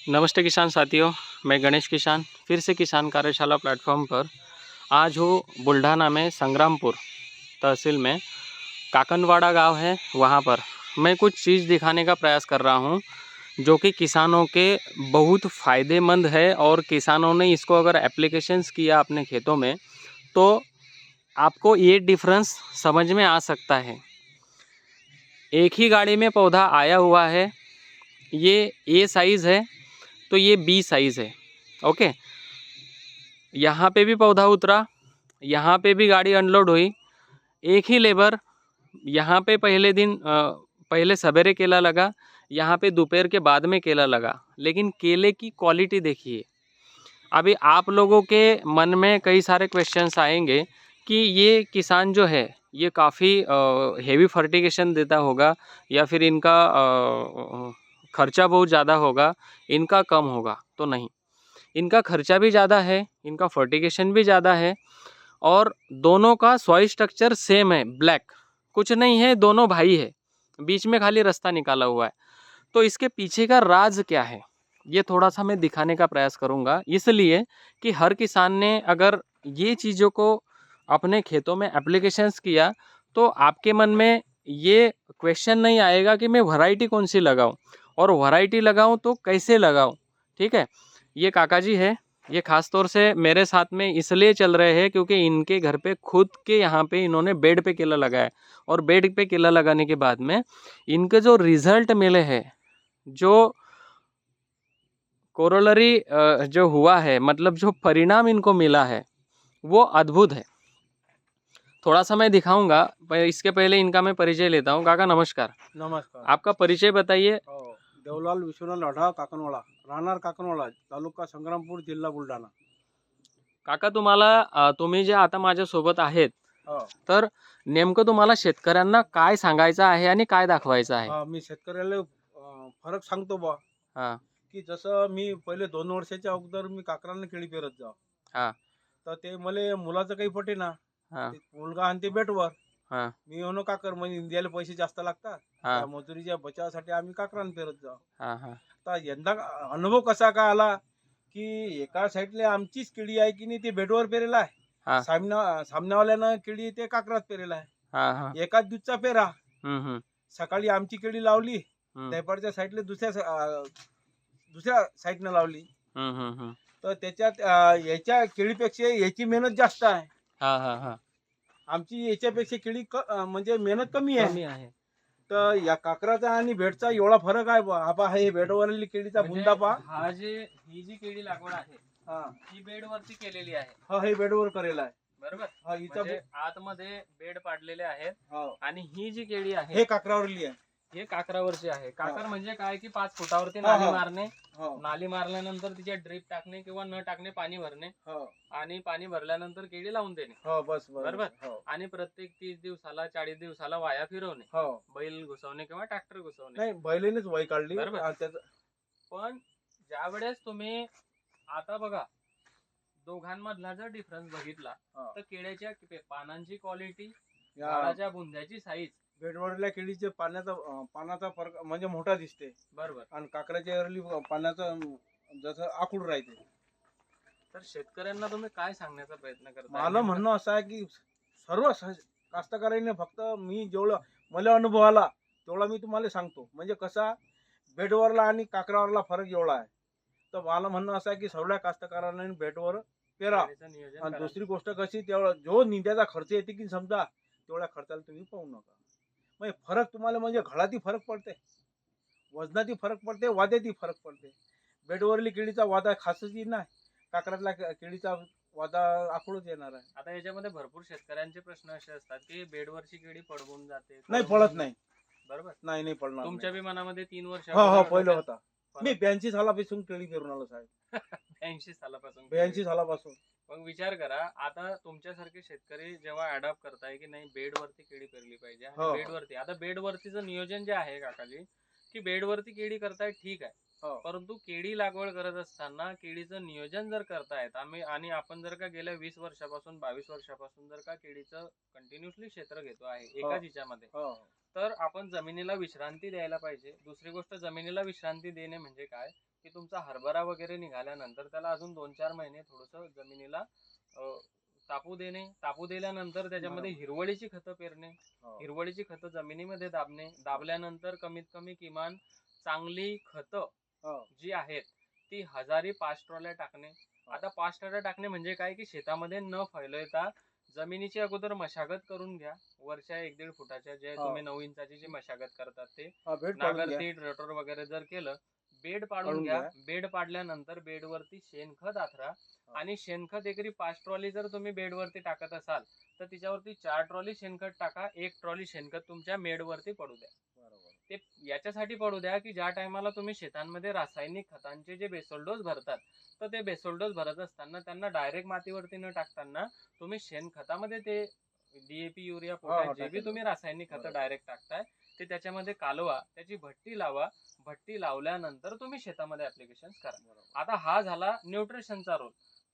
नमस्ते किसान साथियों, मैं गणेश किसान फिर से किसान कार्यशाला प्लेटफॉर्म पर आज हूँ बुल्ढाना में संग्रामपुर तहसील में काकनवाड़ा गांव है। वहाँ पर मैं कुछ चीज़ दिखाने का प्रयास कर रहा हूँ जो कि किसानों के बहुत फ़ायदेमंद है और किसानों ने इसको अगर एप्लीकेशंस किया अपने खेतों में तो आपको ये डिफरेंस समझ में आ सकता है। एक ही गाड़ी में पौधा आया हुआ है, ये ए साइज़ है तो ये बी साइज़ है। ओके, यहाँ पे भी पौधा उतरा, यहाँ पे भी गाड़ी अनलोड हुई। एक ही लेबर यहाँ पे पहले सवेरे केला लगा, यहाँ पे दोपहर के बाद में केला लगा, लेकिन केले की क्वालिटी देखिए। अभी आप लोगों के मन में कई सारे क्वेश्चंस आएंगे कि ये किसान जो है ये काफ़ी हेवी फर्टिगेशन देता होगा या फिर इनका खर्चा बहुत ज़्यादा होगा, इनका कम होगा। तो नहीं, इनका खर्चा भी ज़्यादा है, इनका फर्टिगेशन भी ज़्यादा है और दोनों का सॉइल स्ट्रक्चर सेम है, ब्लैक कुछ नहीं है, दोनों भाई है, बीच में खाली रास्ता निकाला हुआ है। तो इसके पीछे का राज क्या है ये थोड़ा सा मैं दिखाने का प्रयास करूंगा, इसलिए कि हर किसान ने अगर ये चीज़ों को अपने खेतों में एप्लीकेशंस किया तो आपके मन में ये क्वेश्चन नहीं आएगा कि मैं वैरायटी कौन सी लगाऊं और वैरायटी लगाऊं तो कैसे लगाऊं। ठीक है, ये काका जी है, ये खास तौर से मेरे साथ में इसलिए चल रहे हैं क्योंकि इनके घर पे खुद के यहाँ पे इन्होंने बेड पे केला लगाया और बेड पे केला लगाने के बाद में इनके जो रिजल्ट मिले हैं, जो कोरोलरी जो हुआ है, मतलब जो परिणाम इनको मिला है वो अद्भुत है। थोड़ा सा मैं दिखाऊंगा, इसके पहले इनका मैं परिचय लेता हूँ। काका नमस्कार। नमस्कार। आपका परिचय बताइए। देवलाल विश्वनाथ लढा, काकनवाडा, राहणार काकनवाडा, तालुका संग्रामपूर, जिल्हा बुलढाणा. काका तुम्ही जे आता माझ्यासोबत आहेत, तर नेमकं तुम्हाला शेतकऱ्यांना काय सांगायचं आहे आणि काय दाखवायचं आहे? मी शेतकऱ्याला फरक सांगतो बा, हां की जसं मी पहिले 2 वर्षाच्या अगोदर मी काकरांना केळी पेरत जाव, हां तर ते मला मुलाचं काही पटेना. हां ते मुलगा आणि ते बेटवर हां मी म्हणू काकर म्हणजे इंडियाला पैसे जास्त लागतात, हां त्या मजुरीच्या बचावासाठी आम्ही काकरान पेरत जाव. हां हां तर यंदा अनुभव कसा काय आला, की एका साईडला आमचीच केळी आहे की नाही ते बेडवर पेरेला आहे, हां सामनावाल्यानं केळी ते काकरात पेरेला आहे. हां हां एकाच दिवसचा पेरा. हं हं सकाळी आमची केळी लावली, हं दैपाडच्या साईडला दुसऱ्या साईडनं लावली. हं हं हं तर त्याच्यात याच्या केळीपेक्षा याची मेहनत जास्त आहे. हां हां हां आमची याच्यापेक्षा केळी म्हणजे मेहनत कमी आहे. कमी आहे. तर या काकराचा आणि बेडचा एवढा फरक आहे बा. हा पहा, हे बेडवरील केळीचा बुंदा पहा. ही जी केळी लागवड आहे हा ही बेडवरती केलेली आहे, हा, हे बेडवर करेल आहे. बरोबर? हा हिचा म्हणजे आतमध्ये बेड पाडलेले आहेत हो, आणि ही जी केळी आहे हे काकरावरली आहे. हे काकरावरची आहे. काकर म्हणजे काय की 5 फुटावरती हा, नाली हा. मारणे, हो नाली मारल्यानंतर तिच्या ड्रीप टाकणे किंवा न टाकणे, पाणी भरणे हो आणि पाणी भरल्यानंतर केळी लावून देणे, हो, बस बरोबर? हो आणि प्रत्येक 30 दिवसाला 40 दिवसाला वाया फिरवणे, हो. बैल घुसवणे किंवा ट्रॅक्टर घुसवणे, नाही, बैलेनेच वय काढली. बरोबर. त्याचं पण ज्यावेळेस तुम्ही आता बघा दोघांमधला जर डिफरन्स बघितला हा. तर केळ्याच्या पानांची क्वालिटी, या झाडाच्या बुंध्याची साईज, बेडवरल्या केळीचे पानाचा फरक म्हणजे मोठा दिसते, बरोबर. आणि काकऱ्याच्या एरली पानाचं जसं आखूड राहते. तर शेतकऱ्यांना तुम्ही काय सांगण्याचा प्रयत्न करता? मला म्हणणं असं आहे की सर्व कास्तकारांनी फक्त मी जेवढं मला अनुभव आला तेवढा मी तुम्हाला सांगतो. म्हणजे कसा बेडवरला आणि काकरावरला फरक एवढा आहे. तर मला म्हणणं असं आहे की सगळ्या कास्तकारांनी बेडवर पेरा. नियोजन आणि करा. दुसरी गोष्ट कशी, तेवढा जो निंद्याचा खर्च येते की समजा तेवढ्या खर्चाला तुम्ही पाहू नका. म्हणजे फरक तुम्हाला म्हणजे घडातही फरक पडते, वजनातही फरक पडते, वाद्यातही फरक पडते. बेडवरली केळीचा वादा खासच नाही, काकरातला केळीचा वादा आखूडच येणार आहे. आता याच्यामध्ये भरपूर शेतकऱ्यांचे प्रश्न असे असतात की बेडवरची केळी पडवून जाते, नाही पडत नाही, बरोबर? नाही पडणार. तुमच्या बी मनामध्ये 3 वर्ष हो हो, पहिलं होता. मी 82 सालापासून केळी पेरून आलो साहेब. 82 सालापासून 82 सालापासून. मग विचार करा, आता तुमच्यासारखे शेतकरी जेव्हा अडॉप्ट करताय की नाही बेडवरती केळी पेरली पाहिजे आणि बेडवरती, आता बेडवरतीचं नियोजन जे आहे काकाजी, की बेडवरती केळी करताय ठीक आहे, परंतु केळी लागवड करत असताना केळीचं नियोजन जर करतायत आणि आपण जर का गेल्या 20 वर्षापासून 22 वर्षापासून जर का केळीचं कंटिन्युअसली क्षेत्र घेतो आहे एकाच हिच्यामध्ये, तर आपण जमिनीला विश्रांती द्यायला पाहिजे. दुसरी गोष्ट, जमिनीला विश्रांती देणे म्हणजे काय की तुमचा हरभरा वगैरे निघाल्यानंतर त्याला अजून 2-4 महिने थोडंसं जमिनीला तापू देणे. तापू दिल्यानंतर त्याच्यामध्ये बरोबर. हिरवळीची खतं पेरणे. हो. हिरवळीची खतं जमिनीमध्ये दाबणे. दाबल्यानंतर कमीत कमी किमान चांगली खतं हो. जी आहेत ती 1005 ट्रॉल्या टाकणे. आता 5 ट्रॉल्या टाकणे म्हणजे काय की शेतामध्ये न फैलवता जमिनीची अगोदर मशागत करून घ्या. वरच्या 1-1.5 फुटाच्या जे हो. तुम्ही 9 इंचाची जी मशागत करतात ते बेड पाडून घ्या. नांगरती रोटर वगैरे जर केलं, बेड पाडून काढून घ्या. घ्या. बेड पाडल्यानंतर बेडवरती शेणखत आथरा आणि शेणखत एकरी 5 ट्रॉली जर तुम्ही बेडवरती टाकत असाल तर तिच्यावरती 4 ट्रॉली शेणखत टाका. 1 ट्रॉली शेणखत तुमच्या बेडवरती पडू द्या. बरोबर. ते याच्यासाठी पडू द्या की ज्या टायमाला तुम्ही शेतांमध्ये रासायनिक खतांचे जे बेसोल डोस भरतात तर ते बेसोल डोस भरत असताना त्यांना डायरेक्ट मातीवरती न टाकताना तुम्ही शेणखतामध्ये ते डीएपी, युरिया, पोटॅश जे बी टाकेल. तुम्ही रासायनिक खतं बरोबर. डायरेक्ट टाकताय ते त्याच्यामध्ये कालवा, त्याची भट्टी लावा. भट्टी लावल्यानंतर तुम्ही शेतामध्ये ऍप्लिकेशन करा. बरोबर. आता हा झाला न्यूट्रिशनचा रोल.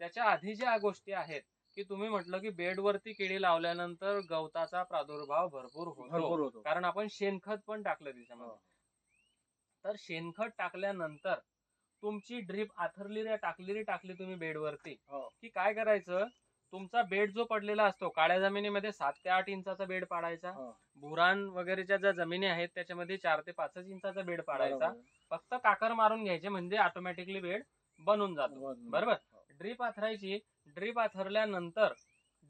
त्याच्या आधी ज्या गोष्टी आहेत की तुम्ही म्हटलं की बेडवरती केळी लावल्यानंतर गवताचा प्रादुर्भाव भरपूर भरपूर होतो होतो. कारण आपण शेणखत पण टाकलं त्याच्यामध्ये. हो. तर शेणखत टाकल्यानंतर तुमची ड्रीप टाकली तुम्ही बेडवरती हो. की काय करायचं, तुमचा बेड जो पडलेला असतो काळ्या जमिनीमध्ये 7 ते 8 इंचाचा बेड पाडायचा. हो. बुरान वगैरेच्या ज्या जमिनी आहेत त्याच्यामध्ये 4 ते 5 इंचाचा बेड पाडायचा. बरोबर. फक्त काकर मारून घ्यायचे म्हणजे ऑटोमॅटिकली बेड बनून जातो. बनून बरोबर. जातो. ड्रीप आथरायची. ड्रीप आथरल्यानंतर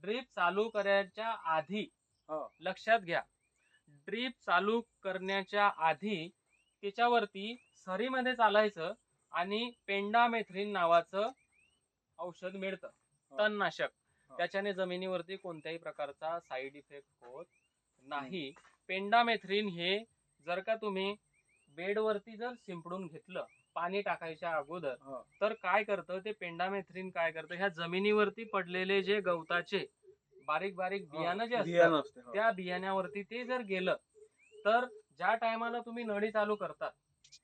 ड्रीप चालू करायच्या आधी हो. लक्षात घ्या, ड्रीप चालू करण्याच्या आधी त्याच्यावरती सरीमध्ये चालायचं आणि पेंडामेथ्रिन नावाचं औषध मिळतं, तणनाशक. हो. त्याच्याने जमिनीवरती कोणत्याही प्रकारचा साईड इफेक्ट होत नाही. पेंडामेथ्रिन हे जर का तुम्ही बेडवरती जर शिंपडून घेतलं पाणी टाकायच्या अगोदर हो. तर काय करतं ते पेंडामेथ्रिन काय करतं, ह्या जमिनीवरती पडलेले जे गवताचे बारीक बारीक बियाणं जे बियाणं असतात असते. हो. त्या बियाण्यावरती ते जर गेलं तर ज्या टायमाला तुम्ही नळी चालू करतात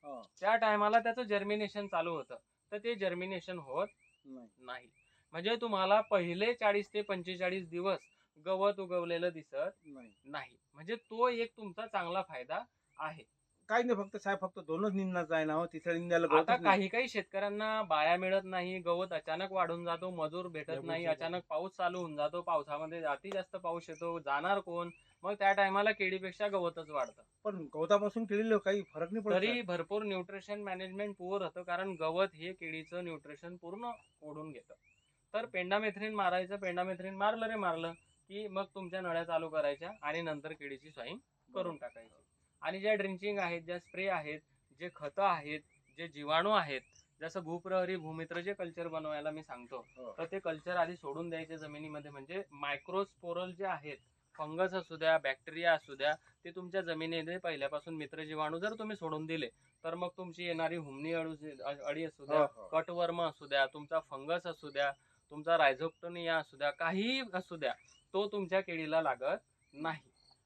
हो. त्या टायमाला त्याचं जर्मिनेशन चालू होतं तर ते जर्मिनेशन होत नाही. नाही. म्हणजे तुम्हाला पहिले 40 ते 45 दिवस गवत उगवलेलं दिसत नाही. म्हणजे तो एक तुमचा चांगला फायदा आहे. काही नाही, फक्त साहेब फक्त 2च निंदाचं आहे ना हो. तिसऱ्या निंद्याला आता गवतच नाही. काही शेतकऱ्यांना बाया मिळत नाही, गवत अचानक वाढून जातो, मजूर भेटत नाही, अचानक पाऊस चालू होऊन जातो, पावसामध्ये अति जास्त पाऊस येतो, जाणार कोण, मग त्या टायमाला केळीपेक्षा गवतच वाढतं. पण गवतापासून केलेलं काही फरक नाही पडत तरी साहेब. भरपूर न्यूट्रिशन मॅनेजमेंट पुअर होतं कारण गवत हे केळीचं न्यूट्रिशन पूर्ण ओढून घेतं. तर पेंडामेथ्रिन मारायचं. पेंडामेथ्रिन मारलं रे मारलं की मग तुमच्या नळ्या चालू करायच्या आणि नंतर केळीची स्वाईन करून टाकायची. आणि ज्या ड्रिंचिंग आहेत, ज्या स्प्रे आहेत, जे खतं आहेत, जे जीवाणू आहेत, जसं भूप्रहरी भूमित्र जे कल्चर बनवायला मी सांगतो हो. तर ते कल्चर आधी सोडून द्यायचे जमिनीमध्ये. म्हणजे मायक्रोस्पोरल जे आहेत, फंगस असू द्या, बॅक्टेरिया असू द्या, ते तुमच्या जमिनीमध्ये पहिल्यापासून मित्र जीवाणू जर तुम्ही सोडून दिले तर मग तुमची येणारी हुमणी अळी असू द्या, हो. कटवर्म असू द्या, तुमचा फंगस असू द्या, तुमचा रायझोप्टोनिया असू द्या, काहीही असू द्या, तो तुमच्या केळीला लागत नाही.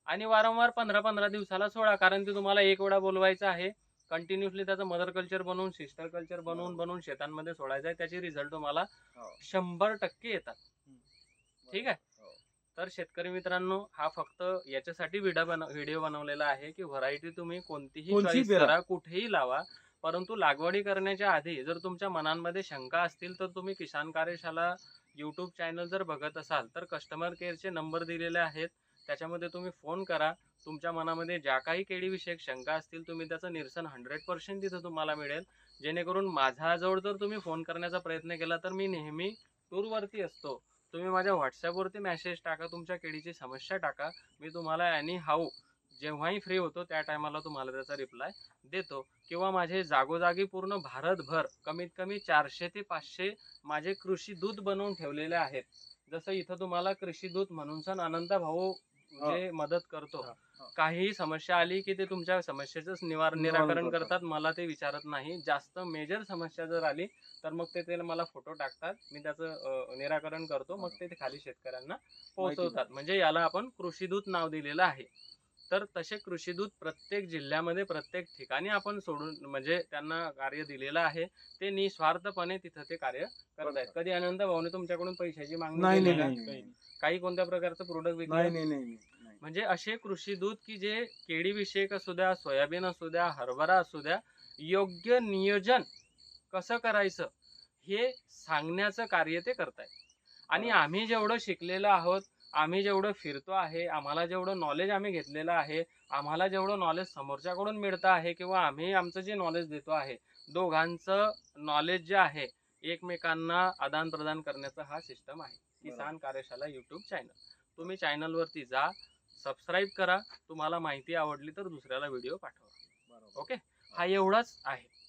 आणि वारंवार 15-15 दिवसाला सोडा कारण ते तुम्हाला एक वेळा बोलवायचं आहे. कंटिन्युअसली त्याचं मदर कल्चर बनवून सिस्टर कल्चर बनवून शेतांमध्ये सोडायचं आहे. त्याचे रिझल्ट तुम्हाला हो. 100% येतात. ठीक आहे. हो. तर शेतकरी मित्रांनो, हा फक्त याच्यासाठी व्हिडिओ बनवलेला आहे की व्हरायटी तुम्ही कोणतीही चॉईस पेरा. करा, कुठेही लावा, परंतु लागवडी करण्याच्या आधी जर तुमच्या मनांमध्ये शंका असतील तर तुम्ही किसान कार्यशाला YouTube चॅनल जर बघत असाल तर कस्टमर केअरचे नंबर दिलेले आहेत. त्याच्यामध्ये तुम्ही फोन करा. तुमच्या मनामध्ये ज्या काही केळीविषयक शंका असतील तुम्ही त्याचं निरसन 100% तिथं तुम्हाला मिळेल. जेणेकरून माझ्याजवळ जर तुम्ही फोन करण्याचा प्रयत्न केला तर मी नेहमी टूरवरती असतो. तुम्ही माझ्या व्हॉट्सअपवरती मेसेज टाका, तुमच्या केळीची समस्या टाका, मी तुम्हाला एनी हाऊ जेव्हाही फ्री होतो त्या टायमाला तुम्हाला त्याचा रिप्लाय देतो. किंवा माझे जागोजागी पूर्ण भारतभर कमीत कमी 400 ते 500 माझे कृषी दूत बनवून ठेवलेले आहेत. जसं इथं तुम्हाला कृषी दूत म्हणून सण अनंत भाऊ जे मदत करतो. काहीही समस्या आली की ते तुमच्या समस्येचंच निराकरण करतात, मला ते विचारत नाही. जास्त मेजर समस्या जर आली तर मग ते मला फोटो टाकतात, मी त्याचं निराकरण करतो, मग ते खाली शेतकऱ्यांना पोहोचवतात. म्हणजे याला आपण कृषीदूत नाव दिलेलं आहे. तर तसे कृषीदूत प्रत्येक जिल्ह्यामध्ये प्रत्येक ठिकाणी आपण सोडून म्हणजे त्यांना कार्य दिलेलं आहे. ते निस्वार्थपणे तिथं ते कार्य करत आहेत. कधी आनंद भाऊने तुमच्याकडून पैशाची मागणी केली का? काही कोणत्या प्रकारचं प्रोडक्ट विकलं? म्हणजे असे कृषीदूत की जे केळी विषयक असू द्या, सोयाबीन असू द्या, हरभरा असू द्या, योग्य नियोजन कसं करायचं हे सांगण्याचं कार्य ते करतायत. आणि बरोबर. आम्ही जेवढं शिकलेलो आहोत, आम्ही जेवढं फिरतो आहे, आम्हाला जेवढं नॉलेज आम्ही घेतलेलं आहे, आम्हाला जेवढं नॉलेज समोरच्याकडून मिळतं आहे किंवा आम्ही आमचं जे नॉलेज देतो आहे, दोघांचं नॉलेज जे आहे एकमेकांना आदान-प्रदान करण्याचा हा सिस्टम आहे. किसान कार्यशाला यूट्यूब चॅनल. तुम्ही चॅनलवरती जा, सबस्क्राईब करा. तुम्हाला माहिती आवडली तर दुसऱ्याला व्हिडिओ पाठवा. बरोबर. ओके? हा एवढाच आहे.